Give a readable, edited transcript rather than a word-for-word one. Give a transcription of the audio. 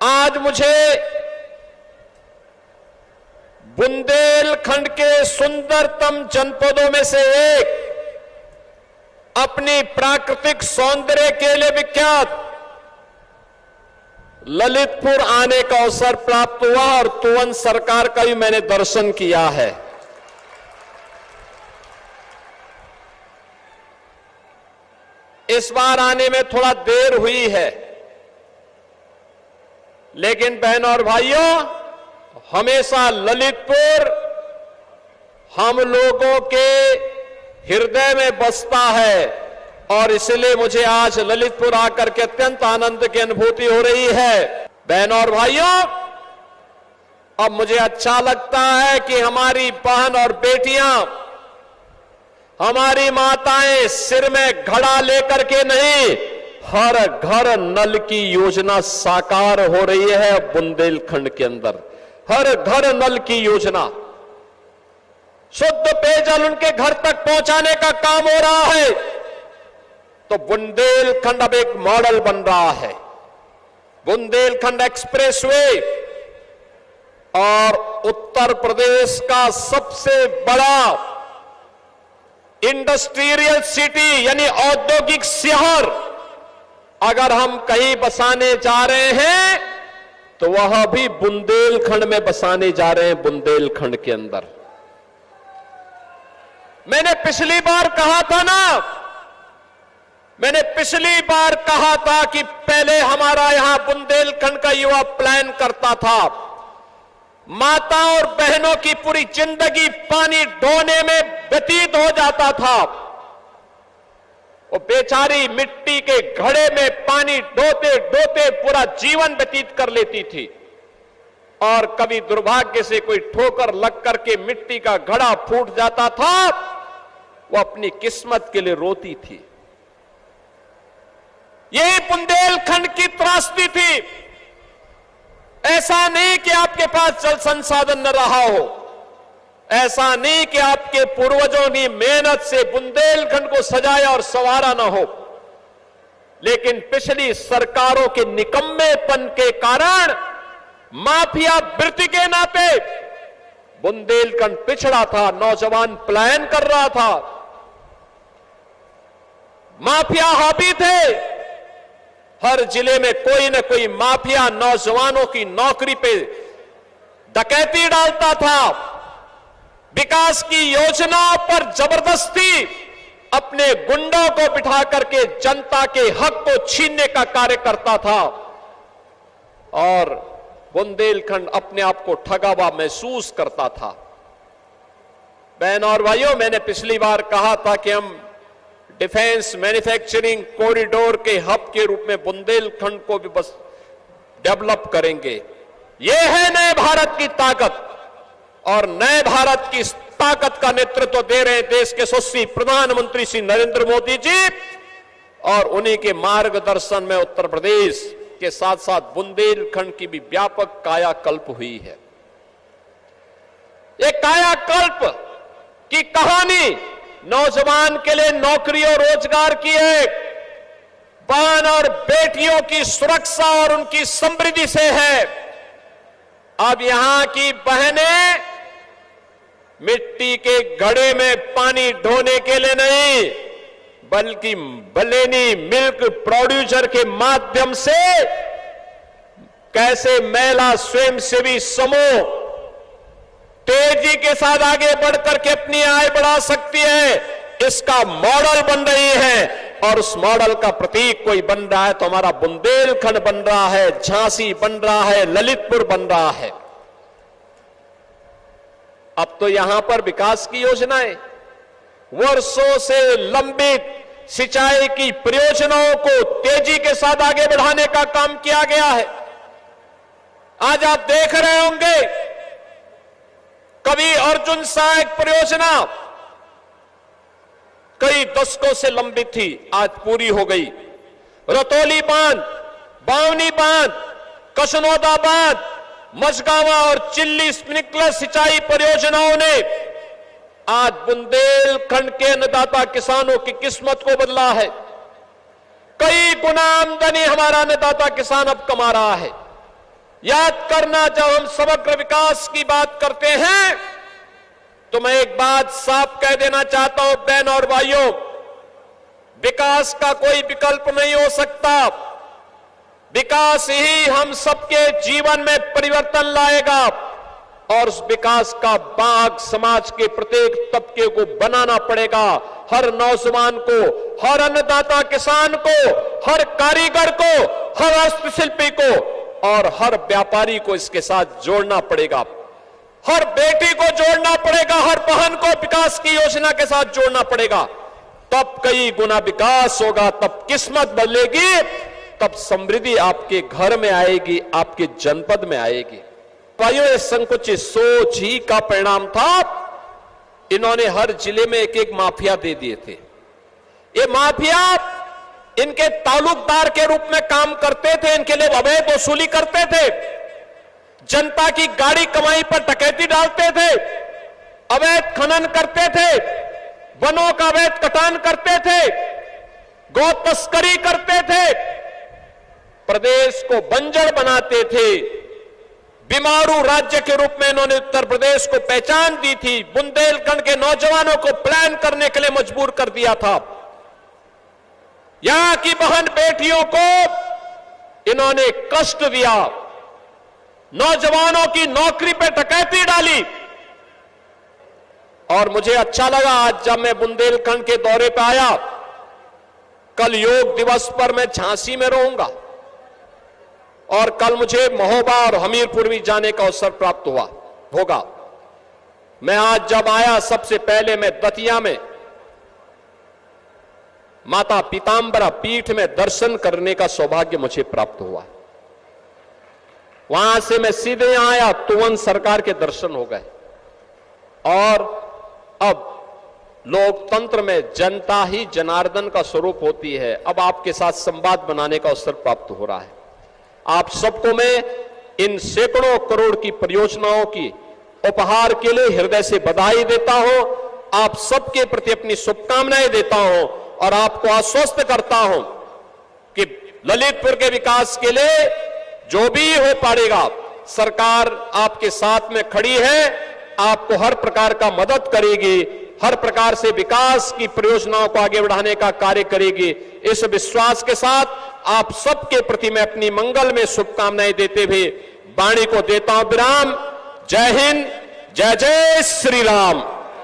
आज मुझे बुंदेलखंड के सुंदरतम जनपदों में से एक, अपनी प्राकृतिक सौंदर्य के लिए विख्यात ललितपुर आने का अवसर प्राप्त हुआ और तुवन सरकार का भी मैंने दर्शन किया है। इस बार आने में थोड़ा देर हुई है, लेकिन बहनों और भाइयों, हमेशा ललितपुर हम लोगों के हृदय में बसता है और इसलिए मुझे आज ललितपुर आकर के अत्यंत आनंद की अनुभूति हो रही है। बहनों और भाइयों, अब मुझे अच्छा लगता है कि हमारी बहन और बेटियां, हमारी माताएं सिर में घड़ा लेकर के नहीं, हर घर नल की योजना साकार हो रही है बुंदेलखंड के अंदर। हर घर नल की योजना, शुद्ध पेयजल उनके घर तक पहुंचाने का काम हो रहा है। तो बुंदेलखंड अब एक मॉडल बन रहा है। बुंदेलखंड एक्सप्रेसवे और उत्तर प्रदेश का सबसे बड़ा इंडस्ट्रियल सिटी यानी औद्योगिक शहर अगर हम कहीं बसाने जा रहे हैं तो वह भी बुंदेलखंड में बसाने जा रहे हैं, बुंदेलखंड के अंदर। मैंने पिछली बार कहा था कि पहले हमारा यहां बुंदेलखंड का युवा प्लान करता था, माता और बहनों की पूरी जिंदगी पानी ढोने में व्यतीत हो जाता था। वो बेचारी मिट्टी के घड़े में पानी ढोते ढोते पूरा जीवन व्यतीत कर लेती थी और कभी दुर्भाग्य से कोई ठोकर लग करके मिट्टी का घड़ा फूट जाता था, वो अपनी किस्मत के लिए रोती थी। यही बुंदेलखंड की त्रासदी थी। ऐसा नहीं कि आपके पास जल संसाधन न रहा हो, ऐसा नहीं कि आपके पूर्वजों ने मेहनत से बुंदेलखंड को सजाया और संवारा न हो, लेकिन पिछली सरकारों के निकम्मेपन के कारण, माफिया वृत्ति के नाते बुंदेलखंड पिछड़ा था। नौजवान पलायन कर रहा था, माफिया हावी थे। हर जिले में कोई न कोई माफिया नौजवानों की नौकरी पे डकैती डालता था, विकास की योजनाओं पर जबरदस्ती अपने गुंडों को बिठा करके जनता के हक को छीनने का कार्य करता था और बुंदेलखंड अपने आप को ठगा हुआ महसूस करता था। बहनों और भाइयों, मैंने पिछली बार कहा था कि हम डिफेंस मैन्युफैक्चरिंग कॉरिडोर के हब के रूप में बुंदेलखंड को भी बस डेवलप करेंगे। यह है नए भारत की ताकत और नए भारत की ताकत का नेतृत्व दे रहे हैं देश के यशस्वी प्रधानमंत्री श्री नरेंद्र मोदी जी और उन्हीं के मार्गदर्शन में उत्तर प्रदेश के साथ साथ बुंदेलखंड की भी व्यापक कायाकल्प हुई है। एक कायाकल्प की कहानी नौजवान के लिए नौकरी और रोजगार की है, बहन और बेटियों की सुरक्षा और उनकी समृद्धि से है। अब यहां की बहनें मिट्टी के घड़े में पानी ढोने के लिए नहीं, बल्कि बलेनी मिल्क प्रोड्यूसर के माध्यम से कैसे महिला स्वयंसेवी समूह तेजी के साथ आगे बढ़कर के अपनी आय बढ़ा सकती है, इसका मॉडल बन रही है। और उस मॉडल का प्रतीक कोई बन रहा है तो हमारा बुंदेलखंड बन रहा है, झांसी बन रहा है, ललितपुर बन रहा है। अब तो यहां पर विकास की योजनाएं, वर्षों से लंबित सिंचाई की परियोजनाओं को तेजी के साथ आगे बढ़ाने का काम किया गया है। आज आप देख रहे होंगे, कभी अर्जुन सहायक परियोजना कई दशकों से लंबित थी, आज पूरी हो गई। रतौली बांध, बावनी बांध, कसनौदा बांध, मझगावा और चिल्ली स्प्रिंकलर सिंचाई परियोजनाओं ने आज बुंदेलखंड के अन्नदाता किसानों की किस्मत को बदला है। कई गुना आमदनी हमारा अन्नदाता किसान अब कमा रहा है। याद करना, जब हम समग्र विकास की बात करते हैं तो मैं एक बात साफ कह देना चाहता हूं बहन और भाइयों, विकास का कोई विकल्प नहीं हो सकता। विकास ही हम सबके जीवन में परिवर्तन लाएगा और उस विकास का भाग समाज के प्रत्येक तबके को बनाना पड़ेगा। हर नौजवान को, हर अन्नदाता किसान को, हर कारीगर को, हर हस्तशिल्पी को और हर व्यापारी को इसके साथ जोड़ना पड़ेगा। हर बेटी को जोड़ना पड़ेगा, हर बहन को विकास की योजना के साथ जोड़ना पड़ेगा। तब कई गुना विकास होगा, तब किस्मत बदलेगी, तब समृद्धि आपके घर में आएगी, आपके जनपद में आएगी। भाइयों, ये संकुचित सोच ही का परिणाम था। इन्होंने हर जिले में एक एक माफिया दे दिए थे। ये माफिया इनके तालुकदार के रूप में काम करते थे, इनके लिए अवैध वसूली करते थे, जनता की गाड़ी कमाई पर डकैती डालते थे, अवैध खनन करते थे, वनों का अवैध कटान करते थे, गौ तस्करी करते थे, प्रदेश को बंजर बनाते थे। बीमारू राज्य के रूप में इन्होंने उत्तर प्रदेश को पहचान दी थी। बुंदेलखंड के नौजवानों को प्लान करने के लिए मजबूर कर दिया था। यहां की बहन बेटियों को इन्होंने कष्ट दिया, नौजवानों की नौकरी पे डकैती डाली। और मुझे अच्छा लगा आज जब मैं बुंदेलखंड के दौरे पे आया, कल योग दिवस पर मैं झांसी में रहूंगा और कल मुझे महोबा और हमीरपुर भी जाने का अवसर प्राप्त होगा। मैं आज जब आया, सबसे पहले मैं दतिया में माता पीतांबरा पीठ में दर्शन करने का सौभाग्य मुझे प्राप्त हुआ। वहां से मैं सीधे यहां आया, तुवन सरकार के दर्शन हो गए। और अब लोकतंत्र में जनता ही जनार्दन का स्वरूप होती है। अब आपके साथ संवाद बनाने का अवसर प्राप्त हो रहा है। आप सबको मैं इन सैकड़ों करोड़ की परियोजनाओं की उपहार के लिए हृदय से बधाई देता हूं। आप सबके प्रति अपनी शुभकामनाएं देता हूं और आपको आश्वस्त करता हूं कि ललितपुर के विकास के लिए जो भी हो पाएगा, सरकार आपके साथ में खड़ी है, आपको हर प्रकार का मदद करेगी, हर प्रकार से विकास की परियोजनाओं को आगे बढ़ाने का कार्य करेगी। इस विश्वास के साथ आप सबके प्रति मैं अपनी मंगल में शुभकामनाएं देते हुए वाणी को देता हूं विराम। जय हिंद, जय जय श्री राम।